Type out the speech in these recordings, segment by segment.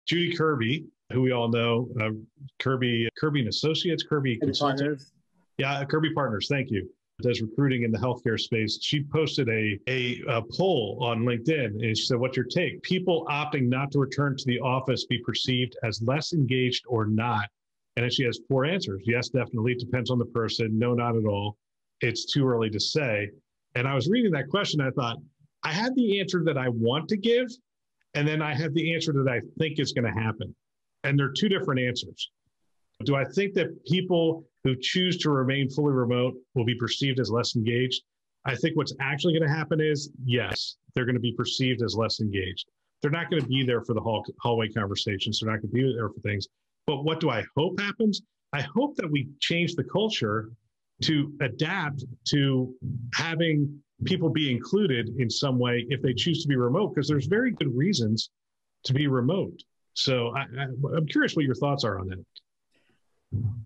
Judy Kirby, who we all know, Kirby and Associates, Kirby Consulting. Yeah, Kirby Partners. Thank you. Does recruiting in the healthcare space. She posted a poll on LinkedIn, and she said, "What's your take? People opting not to return to the office be perceived as less engaged or not?" And then she has four answers. Yes, definitely. Depends on the person. No, not at all. It's too early to say. And I was reading that question. I thought I had the answer that I want to give, and then I have the answer that I think is going to happen. And they're two different answers. Do I think that people who choose to remain fully remote will be perceived as less engaged? I think what's actually going to happen is, yes, they're going to be perceived as less engaged. They're not going to be there for the hallway conversations. They're not going to be there for things. But what do I hope happens? I hope that we change the culture to adapt to having people be included in some way if they choose to be remote, because there's very good reasons to be remote. So I'm curious what your thoughts are on that.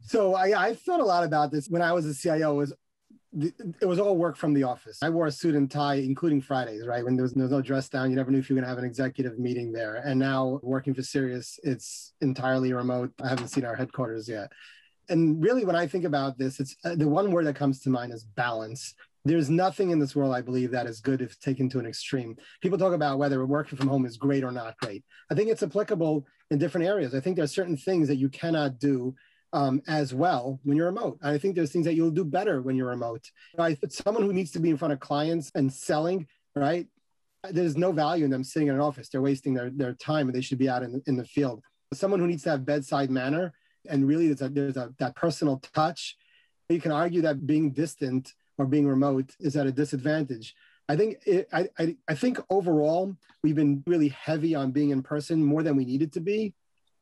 So I thought a lot about this when I was a CIO. It was all work from the office. I wore a suit and tie, including Fridays, right? When there was no dress down, you never knew if you were going to have an executive meeting there. And now working for Sirius, it's entirely remote. I haven't seen our headquarters yet. And really, when I think about this, it's the one word that comes to mind is balance. There's nothing in this world, I believe, that is good if taken to an extreme. People talk about whether working from home is great or not great. I think it's applicable in different areas. I think there are certain things that you cannot do as well when you're remote. I think there's things that you'll do better when you're remote. Someone who needs to be in front of clients and selling, right? There's no value in them sitting in an office. They're wasting their time, and they should be out in the field. Someone who needs to have bedside manner, and really there's that personal touch. You can argue that being distant or being remote is at a disadvantage. I think overall, we've been really heavy on being in person more than we needed to be,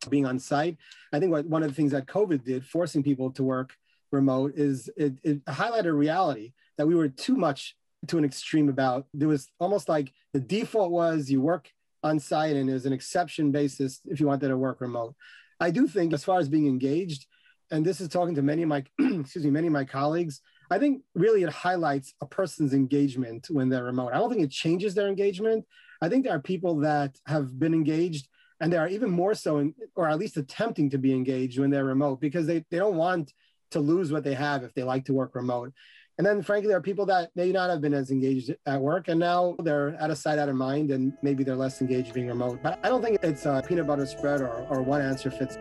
being on site. I think one of the things that COVID did, forcing people to work remote, is it highlighted a reality that we were too much to an extreme about. There was almost like the default was you work on site, and there's an exception basis if you wanted to work remote. I do think, as far as being engaged, and this is talking to many of my many of my colleagues, I think really it highlights a person's engagement when they're remote. I don't think it changes their engagement. I think there are people that have been engaged, and they are even more so, or at least attempting to be engaged when they're remote, because they don't want to lose what they have if they like to work remote. And then, frankly, there are people that may not have been as engaged at work, and now they're out of sight, out of mind, and maybe they're less engaged being remote. But I don't think it's a peanut butter spread or one answer fits